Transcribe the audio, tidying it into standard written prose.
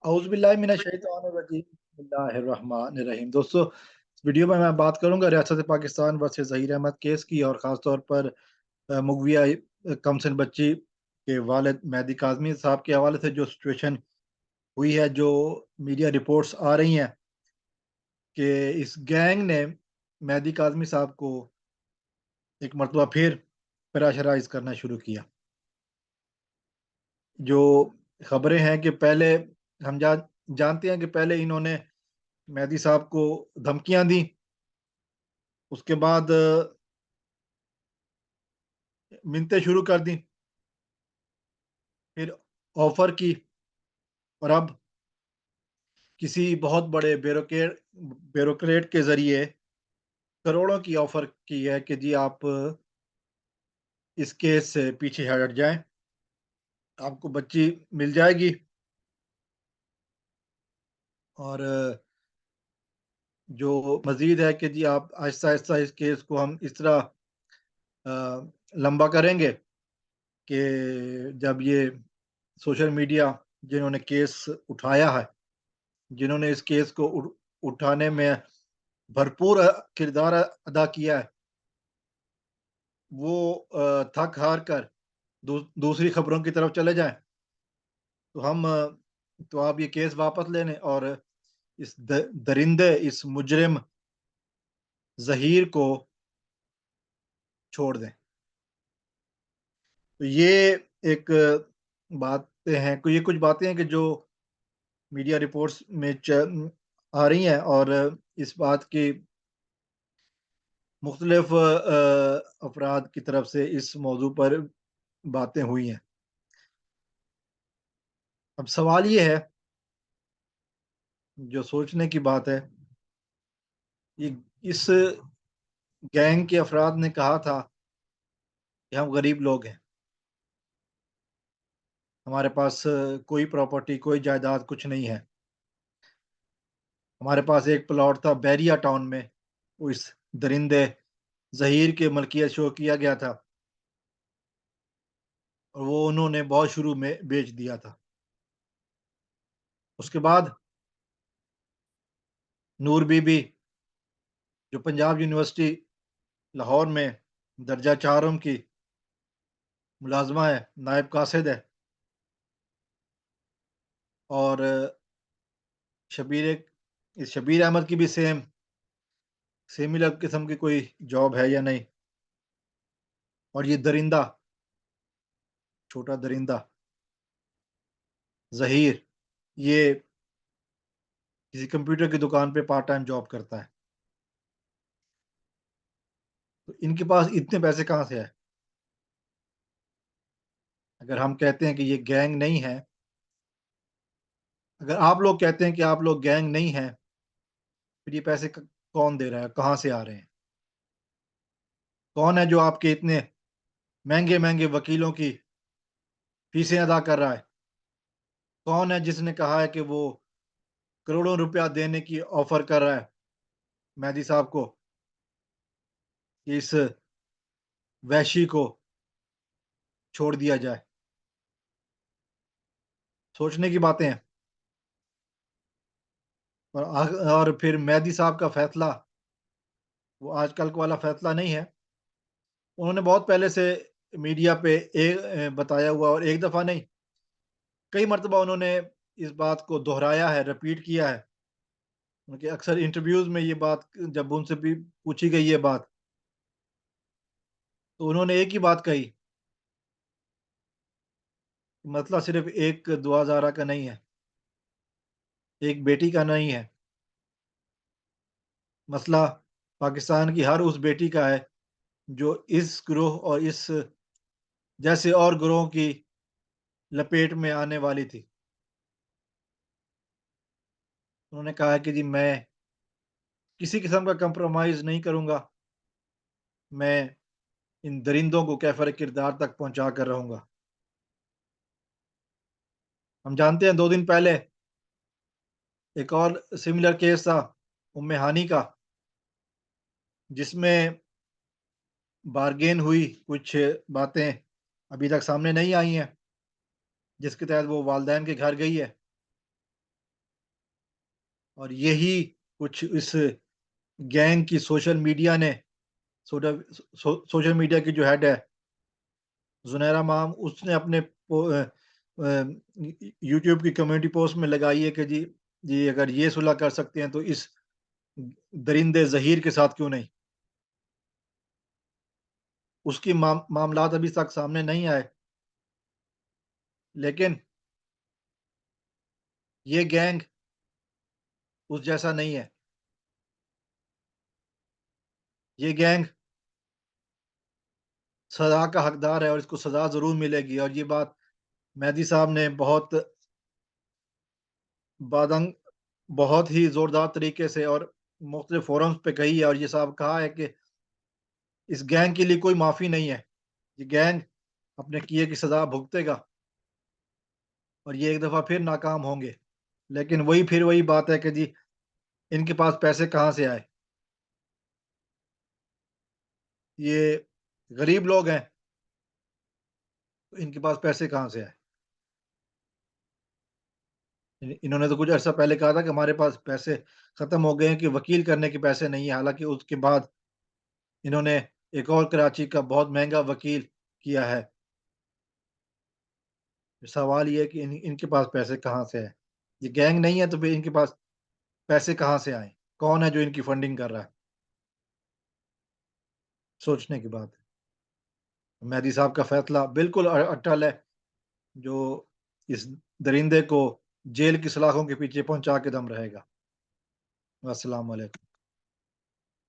औज़ुबिल्लाहि मिनश्शैतानिर्रजीम बिस्मिल्लाहिर्रहमानिर्रहीम। दोस्तों, इस वीडियो में मैं बात करूँगा रियासत पाकिस्तान वर्सेस ज़हीर अहमद केस की और ख़ास तौर पर मुगविया कमसन बच्ची के वालिद मेहदी काज़मी साहब के हवाले से जो सिचुएशन हुई है, जो मीडिया रिपोर्ट्स आ रही हैं कि इस गैंग ने मेहदी काज़मी साहब को एक मर्तबा फिर प्रेशराइज़ करना शुरू किया। जो खबरें हैं कि पहले हम जानते हैं कि पहले इन्होंने मेहदी साहब को धमकियाँ दी, उसके बाद मिन्नतें शुरू कर दी, फिर ऑफ़र की और अब किसी बहुत बड़े ब्यूरोक्रेट के ज़रिए करोड़ों की ऑफ़र की है कि जी आप इस केस से पीछे हट जाएँ, आपको बच्ची मिल जाएगी और जो मज़ीद है कि जी आप आहिस्ता-आहिस्ता इस केस को हम इस तरह अ, लंबा करेंगे कि जब ये सोशल मीडिया जिन्होंने केस उठाया है, जिन्होंने इस केस को उठाने में भरपूर किरदार अदा किया है, वो थक हार कर दूसरी खबरों की तरफ चले जाएँ, तो तो आप ये केस वापस ले लें और इस दरिंदे, इस मुजरिम ज़हीर को छोड़ दें। तो ये एक बातें हैं, ये कुछ बातें हैं कि जो मीडिया रिपोर्ट्स में आ रही हैं और इस बात की मुख्तलिफ अफराद की तरफ से इस मौजू पर बातें हुई हैं। अब सवाल ये है, जो सोचने की बात है, ये इस गैंग के अफराद ने कहा था कि हम गरीब लोग हैं, हमारे पास कोई प्रॉपर्टी, कोई जायदाद कुछ नहीं है। हमारे पास एक प्लॉट था बैरिया टाउन में, वो इस दरिंदे ज़हीर के मलकियत शो किया गया था और वो उन्होंने बहुत शुरू में बेच दिया था। उसके बाद नूर बीबी, जो पंजाब यूनिवर्सिटी लाहौर में दर्जा चारम की मुलाज़मा है, नायब कासिद है और शबीर इस शबीर अहमद की भी सिमिलर किस्म की कोई जॉब है या नहीं। और ये दरिंदा, छोटा दरिंदा ज़हीर, ये किसी कंप्यूटर की दुकान पे पार्ट टाइम जॉब करता है। तो इनके पास इतने पैसे कहाँ से आए? अगर हम कहते हैं कि ये गैंग नहीं है, अगर आप लोग कहते हैं कि आप लोग गैंग नहीं हैं, फिर ये पैसे कौन दे रहा है? कहाँ से आ रहे हैं? कौन है जो आपके इतने महंगे-महंगे वकीलों की फीसें अदा कर रहा है? कौन है जिसने कहा है कि वो करोड़ों रुपया देने की ऑफ़र कर रहा है मेहदी साहब को कि इस वहशी को छोड़ दिया जाए? सोचने की बातें हैं। और फिर मेहदी साहब का फ़ैसला, वो आजकल का वाला फ़ैसला नहीं है। उन्होंने बहुत पहले से मीडिया पे बताया हुआ और एक दफ़ा नहीं, कई मर्तबा उन्होंने इस बात को दोहराया है, रिपीट किया है। उनके अक्सर इंटरव्यूज़ में ये बात जब उनसे भी पूछी गई ये बात, तो उन्होंने एक ही बात कही, मसला सिर्फ़ एक दुआ ज़ारा का नहीं है, एक बेटी का नहीं है, मसला पाकिस्तान की हर उस बेटी का है, जो इस गिरोह और इस जैसे और गिरोह की लपेट में आने वाली थी। उन्होंने कहा है कि जी मैं किसी किस्म का कंप्रोमाइज़ नहीं करूँगा, मैं इन दरिंदों को कैफ़र किरदार तक पहुँचा कर रहूँगा। हम जानते हैं 2 दिन पहले एक और सिमिलर केस था उम्मे हानी का, जिसमें बार्गेन हुई, कुछ बातें अभी तक सामने नहीं आई हैं, जिसके तहत वो वालदैन के घर गई है और यही कुछ इस गैंग की सोशल मीडिया की जो हेड है, ज़ुनैरा माम, उसने अपने यूट्यूब की कम्युनिटी पोस्ट में लगाई है कि जी अगर ये सुलह कर सकते हैं तो इस दरिंदे ज़हीर के साथ क्यों नहीं? उसकी मामलात अभी तक सामने नहीं आए, लेकिन ये गैंग उस जैसा नहीं है। ये गैंग सज़ा का हकदार है और इसको सज़ा ज़रूर मिलेगी, और ये बात मेहदी साहब ने बादंग बहुत ही ज़ोरदार तरीके से और मुख्तलिफ फ़ोरम्स पे कही है, और ये साहब कहा है कि इस गैंग के लिए कोई माफ़ी नहीं है। ये गैंग अपने किए की सज़ा भुगतेगा और ये एक दफ़ा फिर नाकाम होंगे। लेकिन फिर वही बात है कि जी इनके पास पैसे कहाँ से आए? ये गरीब लोग हैं, तो इनके पास पैसे कहाँ से आए? इन्होंने तो कुछ अरसा पहले कहा था कि हमारे पास पैसे खत्म हो गए हैं, कि वकील करने के पैसे नहीं है। हालाँकि उसके बाद इन्होंने एक और कराची का बहुत महँगा वकील किया है। सवाल ये है कि इनके पास पैसे कहाँ से आए? ये गैंग नहीं है तो फिर इनके पास पैसे कहाँ से आए? कौन है जो इनकी फंडिंग कर रहा है? सोचने की बात है। मेहदी साहब का फैसला बिल्कुल अटल है, जो इस दरिंदे को जेल की सलाखों के पीछे पहुँचा के दम रहेगा। अस्सलाम वालेकुम।